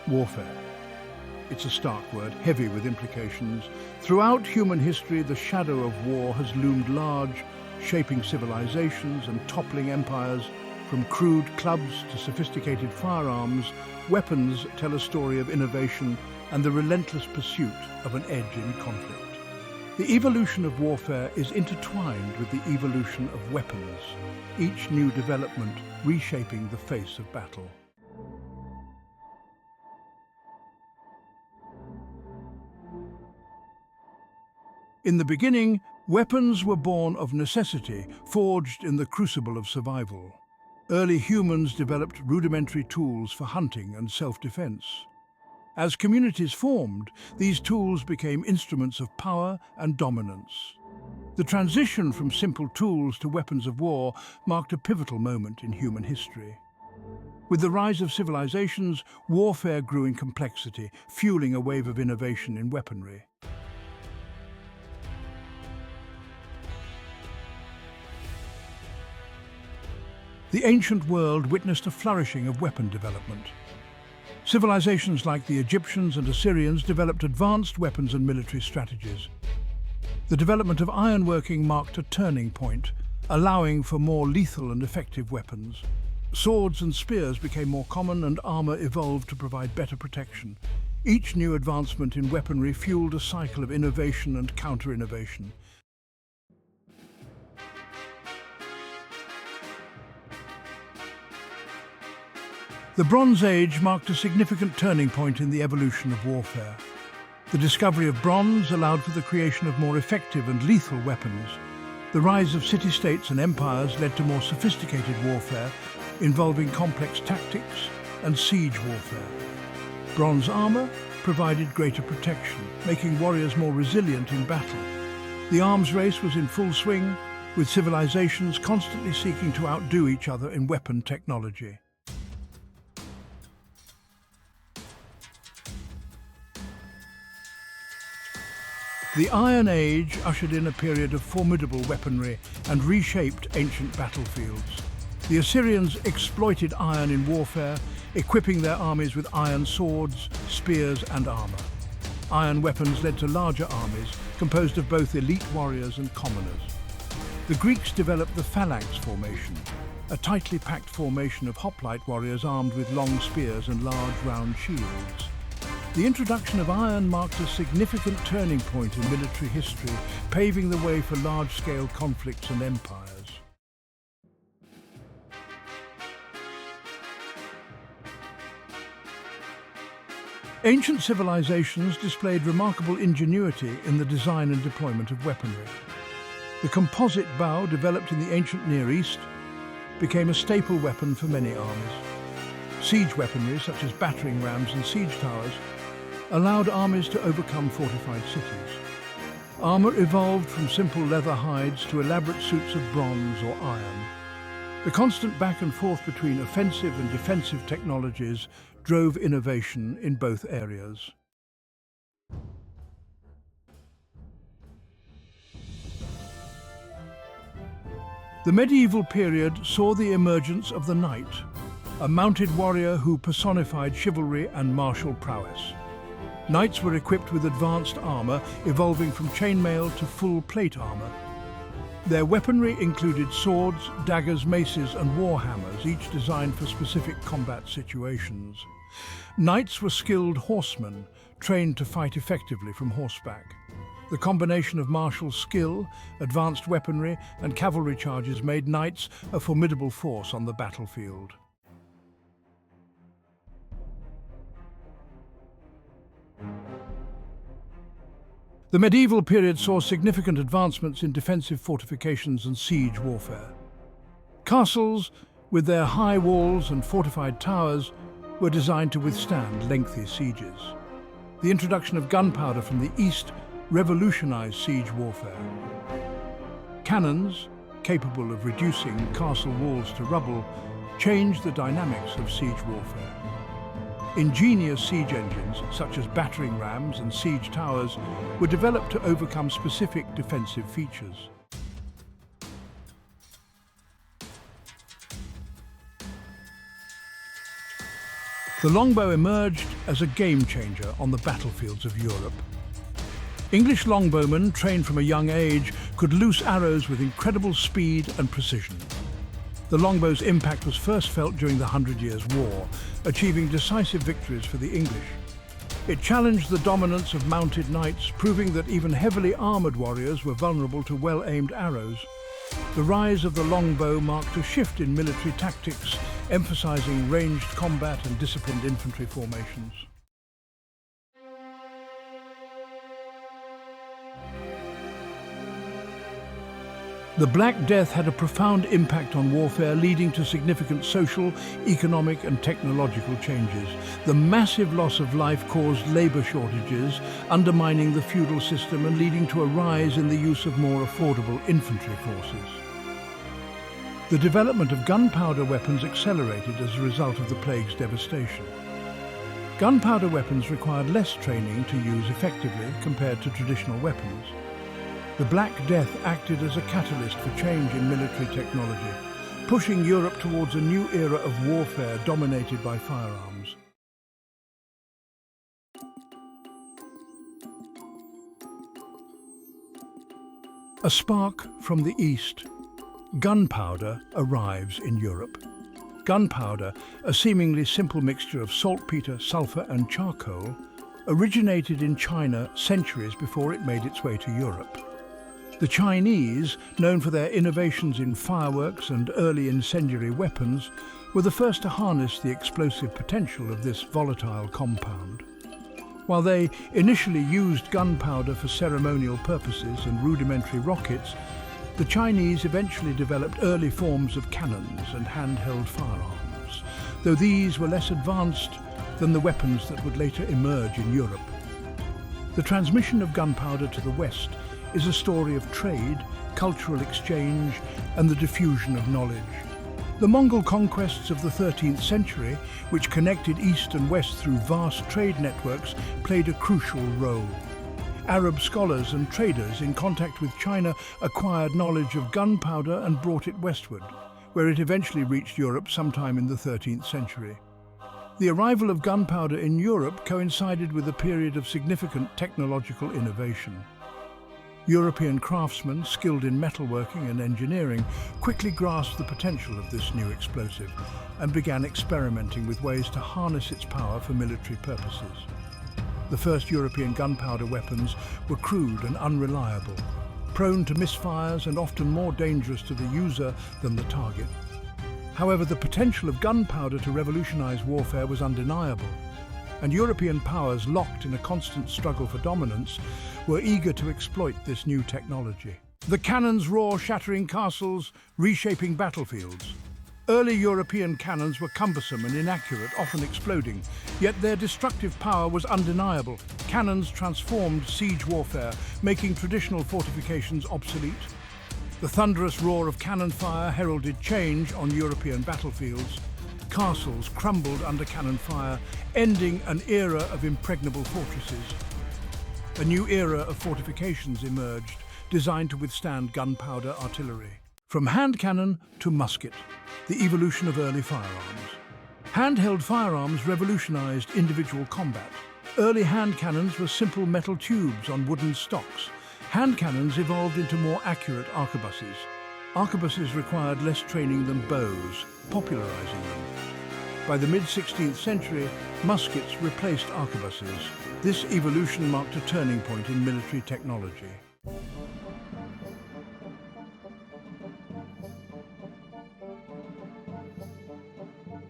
Warfare. It's a stark word, heavy with implications. Throughout human history, the shadow of war has loomed large, shaping civilizations and toppling empires. From crude clubs to sophisticated firearms, weapons tell a story of innovation and the relentless pursuit of an edge in conflict. The evolution of warfare is intertwined with the evolution of weapons, each new development reshaping the face of battle. In the beginning, weapons were born of necessity, forged in the crucible of survival. Early humans developed rudimentary tools for hunting and self-defense. As communities formed, these tools became instruments of power and dominance. The transition from simple tools to weapons of war marked a pivotal moment in human history. With the rise of civilizations, warfare grew in complexity, fueling a wave of innovation in weaponry. The ancient world witnessed a flourishing of weapon development. Civilizations like the Egyptians and Assyrians developed advanced weapons and military strategies. The development of ironworking marked a turning point, allowing for more lethal and effective weapons. Swords and spears became more common and armor evolved to provide better protection. Each new advancement in weaponry fueled a cycle of innovation and counter-innovation. The Bronze Age marked a significant turning point in the evolution of warfare. The discovery of bronze allowed for the creation of more effective and lethal weapons. The rise of city-states and empires led to more sophisticated warfare, involving complex tactics and siege warfare. Bronze armor provided greater protection, making warriors more resilient in battle. The arms race was in full swing, with civilizations constantly seeking to outdo each other in weapon technology. The Iron Age ushered in a period of formidable weaponry and reshaped ancient battlefields. The Assyrians exploited iron in warfare, equipping their armies with iron swords, spears and armor. Iron weapons led to larger armies, composed of both elite warriors and commoners. The Greeks developed the phalanx formation, a tightly packed formation of hoplite warriors armed with long spears and large round shields. The introduction of iron marked a significant turning point in military history, paving the way for large-scale conflicts and empires. Ancient civilizations displayed remarkable ingenuity in the design and deployment of weaponry. The composite bow, developed in the ancient Near East, became a staple weapon for many armies. Siege weaponry, such as battering rams and siege towers, allowed armies to overcome fortified cities. Armor evolved from simple leather hides to elaborate suits of bronze or iron. The constant back and forth between offensive and defensive technologies drove innovation in both areas. The medieval period saw the emergence of the knight, a mounted warrior who personified chivalry and martial prowess. Knights were equipped with advanced armor, evolving from chainmail to full plate armor. Their weaponry included swords, daggers, maces and war hammers, each designed for specific combat situations. Knights were skilled horsemen, trained to fight effectively from horseback. The combination of martial skill, advanced weaponry and cavalry charges made knights a formidable force on the battlefield. The medieval period saw significant advancements in defensive fortifications and siege warfare. Castles, with their high walls and fortified towers, were designed to withstand lengthy sieges. The introduction of gunpowder from the east revolutionized siege warfare. Cannons, capable of reducing castle walls to rubble, changed the dynamics of siege warfare. Ingenious siege engines, such as battering rams and siege towers, were developed to overcome specific defensive features. The longbow emerged as a game changer on the battlefields of Europe. English longbowmen, trained from a young age, could loose arrows with incredible speed and precision. The longbow's impact was first felt during the Hundred Years' War, achieving decisive victories for the English. It challenged the dominance of mounted knights, proving that even heavily armoured warriors were vulnerable to well-aimed arrows. The rise of the longbow marked a shift in military tactics, emphasising ranged combat and disciplined infantry formations. The Black Death had a profound impact on warfare, leading to significant social, economic and technological changes. The massive loss of life caused labour shortages, undermining the feudal system and leading to a rise in the use of more affordable infantry forces. The development of gunpowder weapons accelerated as a result of the plague's devastation. Gunpowder weapons required less training to use effectively compared to traditional weapons. The Black Death acted as a catalyst for change in military technology, pushing Europe towards a new era of warfare dominated by firearms. A spark from the east. Gunpowder arrives in Europe. Gunpowder, a seemingly simple mixture of saltpeter, sulfur and charcoal, originated in China centuries before it made its way to Europe. The Chinese, known for their innovations in fireworks and early incendiary weapons, were the first to harness the explosive potential of this volatile compound. While they initially used gunpowder for ceremonial purposes and rudimentary rockets, the Chinese eventually developed early forms of cannons and handheld firearms, though these were less advanced than the weapons that would later emerge in Europe. The transmission of gunpowder to the West is a story of trade, cultural exchange, and the diffusion of knowledge. The Mongol conquests of the 13th century, which connected East and West through vast trade networks, played a crucial role. Arab scholars and traders in contact with China acquired knowledge of gunpowder and brought it westward, where it eventually reached Europe sometime in the 13th century. The arrival of gunpowder in Europe coincided with a period of significant technological innovation. European craftsmen skilled in metalworking and engineering quickly grasped the potential of this new explosive and began experimenting with ways to harness its power for military purposes. The first European gunpowder weapons were crude and unreliable, prone to misfires and often more dangerous to the user than the target. However, the potential of gunpowder to revolutionize warfare was undeniable, and European powers, locked in a constant struggle for dominance, were eager to exploit this new technology. The cannons roar, shattering castles, reshaping battlefields. Early European cannons were cumbersome and inaccurate, often exploding, yet their destructive power was undeniable. Cannons transformed siege warfare, making traditional fortifications obsolete. The thunderous roar of cannon fire heralded change on European battlefields. Castles crumbled under cannon fire, ending an era of impregnable fortresses. A new era of fortifications emerged, designed to withstand gunpowder artillery. From hand cannon to musket, the evolution of early firearms. Handheld firearms revolutionized individual combat. Early hand cannons were simple metal tubes on wooden stocks. Hand cannons evolved into more accurate arquebuses. Arquebuses required less training than bows, popularizing them. By the mid-16th century, muskets replaced arquebuses. This evolution marked a turning point in military technology.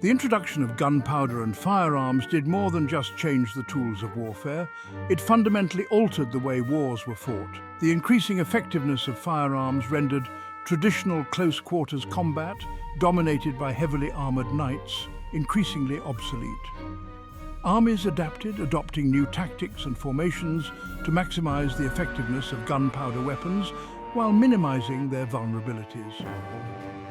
The introduction of gunpowder and firearms did more than just change the tools of warfare. It fundamentally altered the way wars were fought. The increasing effectiveness of firearms rendered traditional close-quarters combat, dominated by heavily armoured knights, increasingly obsolete. Armies adapted, adopting new tactics and formations to maximize the effectiveness of gunpowder weapons while minimizing their vulnerabilities.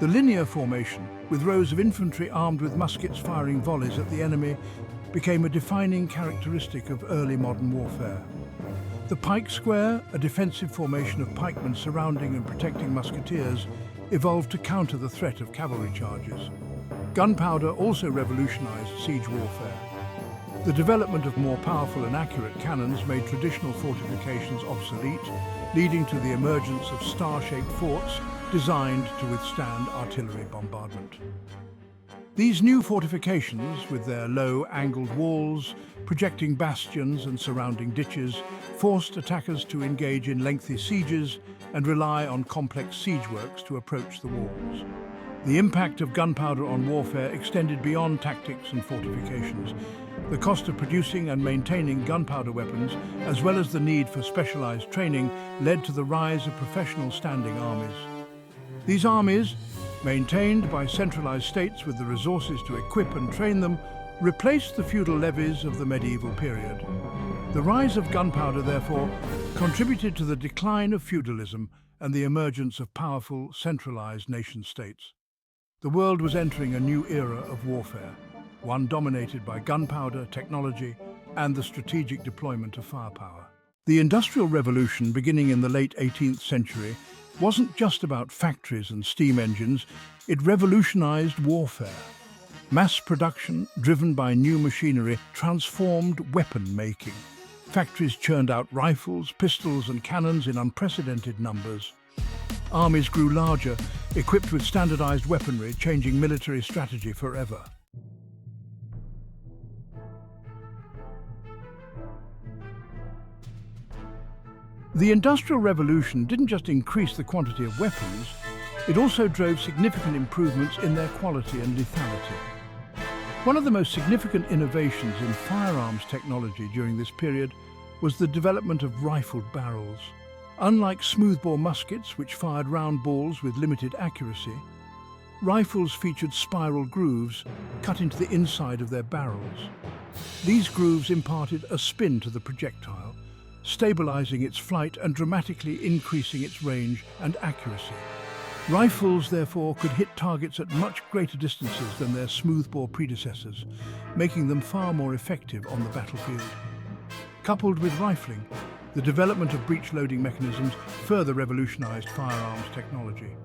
The linear formation, with rows of infantry armed with muskets firing volleys at the enemy, became a defining characteristic of early modern warfare. The pike square, a defensive formation of pikemen surrounding and protecting musketeers, evolved to counter the threat of cavalry charges. Gunpowder also revolutionized siege warfare. The development of more powerful and accurate cannons made traditional fortifications obsolete, leading to the emergence of star-shaped forts designed to withstand artillery bombardment. These new fortifications, with their low, angled walls, projecting bastions and surrounding ditches, forced attackers to engage in lengthy sieges and rely on complex siege works to approach the walls. The impact of gunpowder on warfare extended beyond tactics and fortifications. The cost of producing and maintaining gunpowder weapons, as well as the need for specialized training, led to the rise of professional standing armies. These armies, maintained by centralized states with the resources to equip and train them, replaced the feudal levies of the medieval period. The rise of gunpowder, therefore, contributed to the decline of feudalism and the emergence of powerful, centralized nation-states. The world was entering a new era of warfare, one dominated by gunpowder, technology, and the strategic deployment of firepower. The Industrial Revolution, beginning in the late 18th century, wasn't just about factories and steam engines, it revolutionized warfare. Mass production, driven by new machinery, transformed weapon making. Factories churned out rifles, pistols, and cannons in unprecedented numbers. Armies grew larger, equipped with standardized weaponry, changing military strategy forever. The Industrial Revolution didn't just increase the quantity of weapons, it also drove significant improvements in their quality and lethality. One of the most significant innovations in firearms technology during this period was the development of rifled barrels. Unlike smoothbore muskets, which fired round balls with limited accuracy, rifles featured spiral grooves cut into the inside of their barrels. These grooves imparted a spin to the projectile, stabilizing its flight and dramatically increasing its range and accuracy. Rifles, therefore, could hit targets at much greater distances than their smoothbore predecessors, making them far more effective on the battlefield. Coupled with rifling, the development of breech-loading mechanisms further revolutionized firearms technology.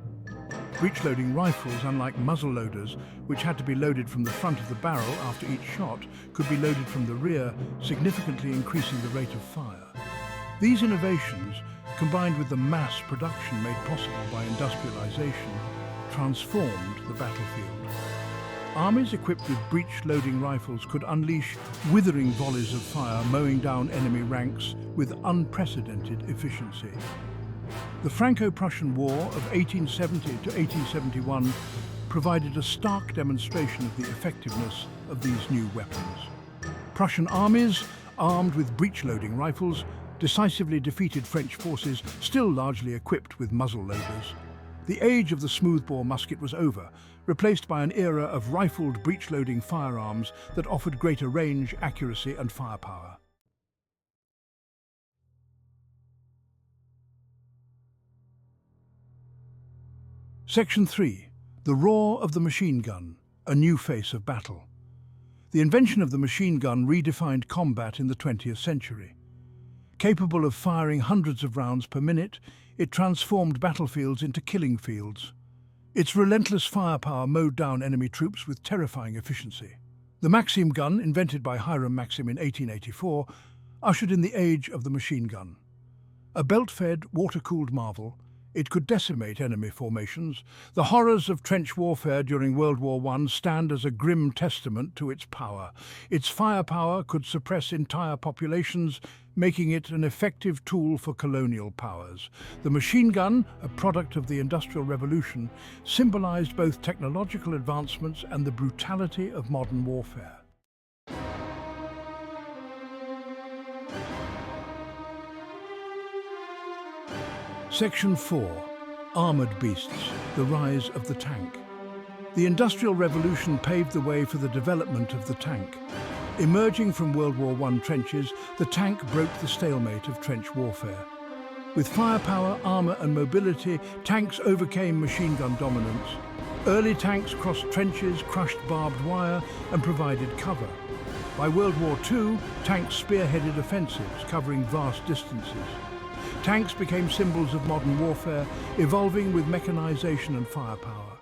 Breech-loading rifles, unlike muzzle loaders, which had to be loaded from the front of the barrel after each shot, could be loaded from the rear, significantly increasing the rate of fire. These innovations, combined with the mass production made possible by industrialization, transformed the battlefield. Armies equipped with breech-loading rifles could unleash withering volleys of fire, mowing down enemy ranks with unprecedented efficiency. The Franco-Prussian War of 1870 to 1871 provided a stark demonstration of the effectiveness of these new weapons. Prussian armies, armed with breech-loading rifles, decisively defeated French forces still largely equipped with muzzle loaders. The age of the smoothbore musket was over, replaced by an era of rifled breech-loading firearms that offered greater range, accuracy, and firepower. Section 3. The roar of the machine gun, a new face of battle. The invention of the machine gun redefined combat in the 20th century. Capable of firing hundreds of rounds per minute, it transformed battlefields into killing fields. Its relentless firepower mowed down enemy troops with terrifying efficiency. The Maxim gun, invented by Hiram Maxim in 1884, ushered in the age of the machine gun. A belt-fed, water-cooled marvel, it could decimate enemy formations. The horrors of trench warfare during World War I stand as a grim testament to its power. Its firepower could suppress entire populations, making it an effective tool for colonial powers. The machine gun, a product of the Industrial Revolution, symbolized both technological advancements and the brutality of modern warfare. Section 4. Armored Beasts, the rise of the tank. The Industrial Revolution paved the way for the development of the tank. Emerging from World War I trenches, the tank broke the stalemate of trench warfare. With firepower, armor, and mobility, tanks overcame machine gun dominance. Early tanks crossed trenches, crushed barbed wire, and provided cover. By World War II, tanks spearheaded offensives, covering vast distances. Tanks became symbols of modern warfare, evolving with mechanization and firepower.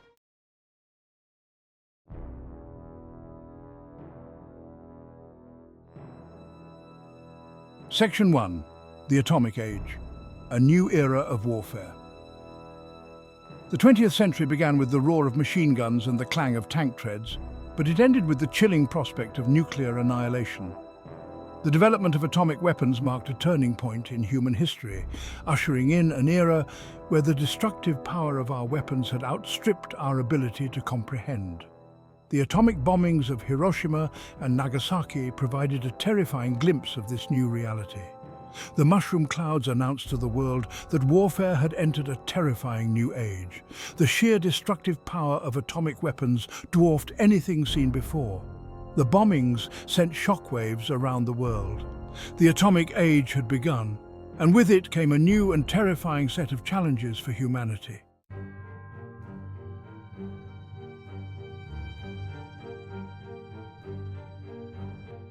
Section 1. The Atomic Age. A new era of warfare. The 20th century began with the roar of machine guns and the clang of tank treads, but it ended with the chilling prospect of nuclear annihilation. The development of atomic weapons marked a turning point in human history, ushering in an era where the destructive power of our weapons had outstripped our ability to comprehend. The atomic bombings of Hiroshima and Nagasaki provided a terrifying glimpse of this new reality. The mushroom clouds announced to the world that warfare had entered a terrifying new age. The sheer destructive power of atomic weapons dwarfed anything seen before. The bombings sent shockwaves around the world. The atomic age had begun, and with it came a new and terrifying set of challenges for humanity.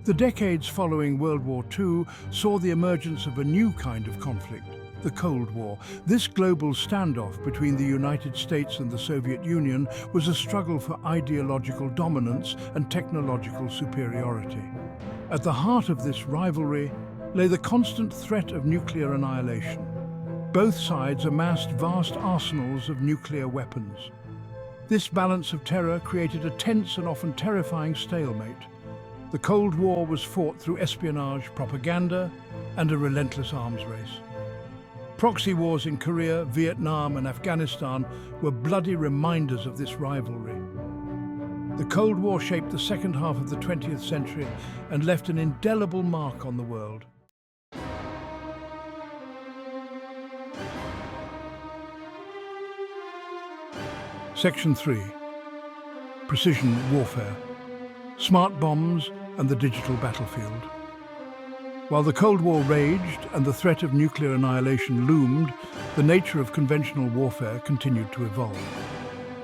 The decades following World War II saw the emergence of a new kind of conflict, the Cold War. This global standoff between the United States and the Soviet Union was a struggle for ideological dominance and technological superiority. At the heart of this rivalry lay the constant threat of nuclear annihilation. Both sides amassed vast arsenals of nuclear weapons. This balance of terror created a tense and often terrifying stalemate. The Cold War was fought through espionage, propaganda, and a relentless arms race. Proxy wars in Korea, Vietnam, and Afghanistan were bloody reminders of this rivalry. The Cold War shaped the second half of the 20th century and left an indelible mark on the world. Section 3. Precision warfare. Smart bombs and the digital battlefield. While the Cold War raged and the threat of nuclear annihilation loomed, the nature of conventional warfare continued to evolve.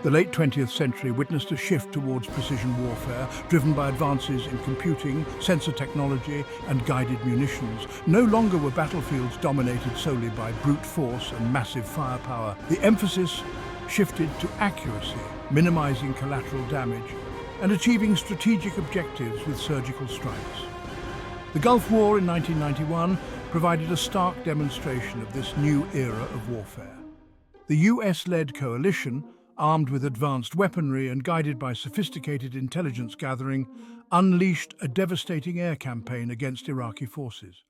The late 20th century witnessed a shift towards precision warfare, driven by advances in computing, sensor technology, and guided munitions. No longer were battlefields dominated solely by brute force and massive firepower. The emphasis shifted to accuracy, minimizing collateral damage, and achieving strategic objectives with surgical strikes. The Gulf War in 1991 provided a stark demonstration of this new era of warfare. The US-led coalition, armed with advanced weaponry and guided by sophisticated intelligence gathering, unleashed a devastating air campaign against Iraqi forces.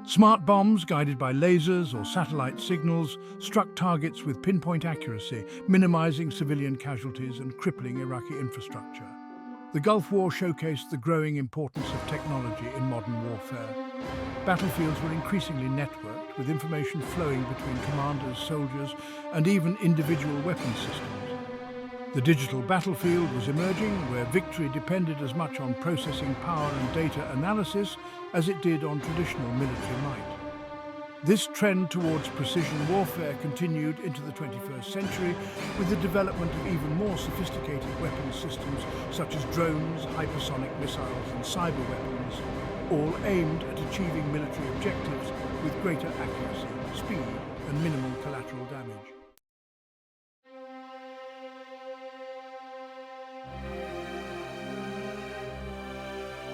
Smart bombs, guided by lasers or satellite signals, struck targets with pinpoint accuracy, minimizing civilian casualties and crippling Iraqi infrastructure. The Gulf War showcased the growing importance of technology in modern warfare. Battlefields were increasingly networked, with information flowing between commanders, soldiers, and even individual weapon systems. The digital battlefield was emerging, where victory depended as much on processing power and data analysis as it did on traditional military might. This trend towards precision warfare continued into the 21st century with the development of even more sophisticated weapons systems such as drones, hypersonic missiles, and cyber weapons, all aimed at achieving military objectives with greater accuracy, speed, and minimal collateral damage.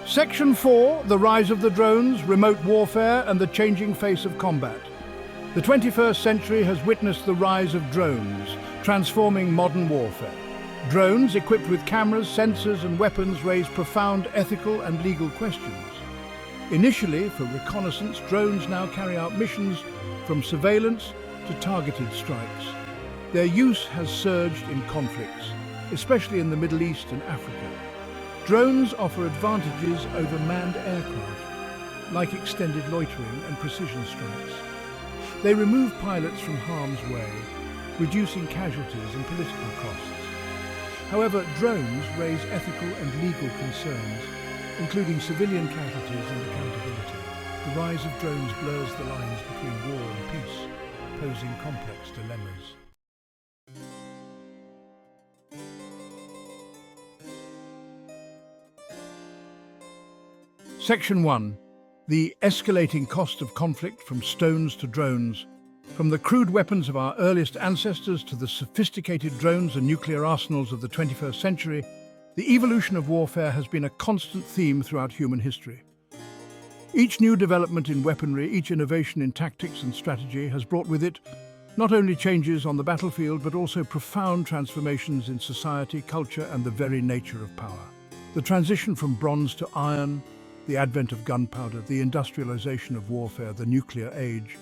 Section 4, the rise of the drones, remote warfare, and the changing face of combat. The 21st century has witnessed the rise of drones, transforming modern warfare. Drones, equipped with cameras, sensors, and weapons, raise profound ethical and legal questions. Initially, for reconnaissance, drones now carry out missions from surveillance to targeted strikes. Their use has surged in conflicts, especially in the Middle East and Africa. Drones offer advantages over manned aircraft, like extended loitering and precision strikes. They remove pilots from harm's way, reducing casualties and political costs. However, drones raise ethical and legal concerns, including civilian casualties and accountability. The rise of drones blurs the lines between war and peace, posing complex dilemmas. Section 1. The escalating cost of conflict from stones to drones. From the crude weapons of our earliest ancestors to the sophisticated drones and nuclear arsenals of the 21st century, the evolution of warfare has been a constant theme throughout human history. Each new development in weaponry, each innovation in tactics and strategy has brought with it not only changes on the battlefield, but also profound transformations in society, culture, and the very nature of power. The transition from bronze to iron, the advent of gunpowder, the industrialization of warfare, the nuclear age.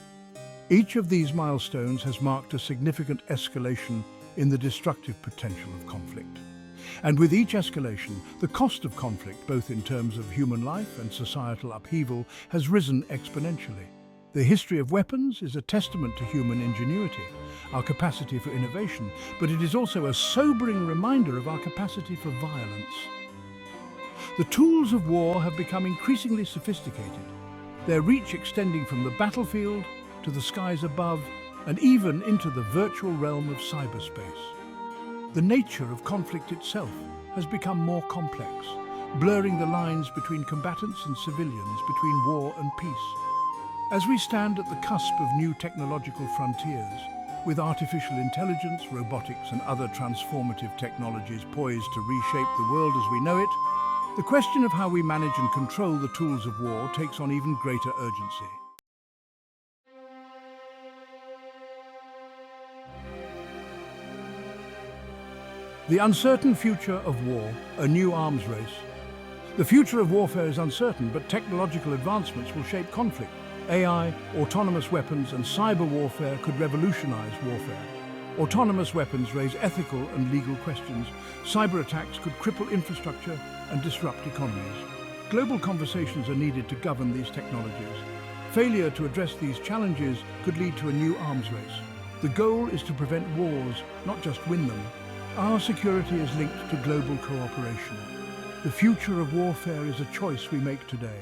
Each of these milestones has marked a significant escalation in the destructive potential of conflict. And with each escalation, the cost of conflict, both in terms of human life and societal upheaval, has risen exponentially. The history of weapons is a testament to human ingenuity, our capacity for innovation, but it is also a sobering reminder of our capacity for violence. The tools of war have become increasingly sophisticated, their reach extending from the battlefield to the skies above and even into the virtual realm of cyberspace. The nature of conflict itself has become more complex, blurring the lines between combatants and civilians, between war and peace. As we stand at the cusp of new technological frontiers, with artificial intelligence, robotics and other transformative technologies poised to reshape the world as we know it, the question of how we manage and control the tools of war takes on even greater urgency. The uncertain future of war, a new arms race. The future of warfare is uncertain, but technological advancements will shape conflict. AI, autonomous weapons and cyber warfare could revolutionize warfare. Autonomous weapons raise ethical and legal questions. Cyber attacks could cripple infrastructure and disrupt economies. Global conversations are needed to govern these technologies. Failure to address these challenges could lead to a new arms race. The goal is to prevent wars, not just win them. Our security is linked to global cooperation. The future of warfare is a choice we make today.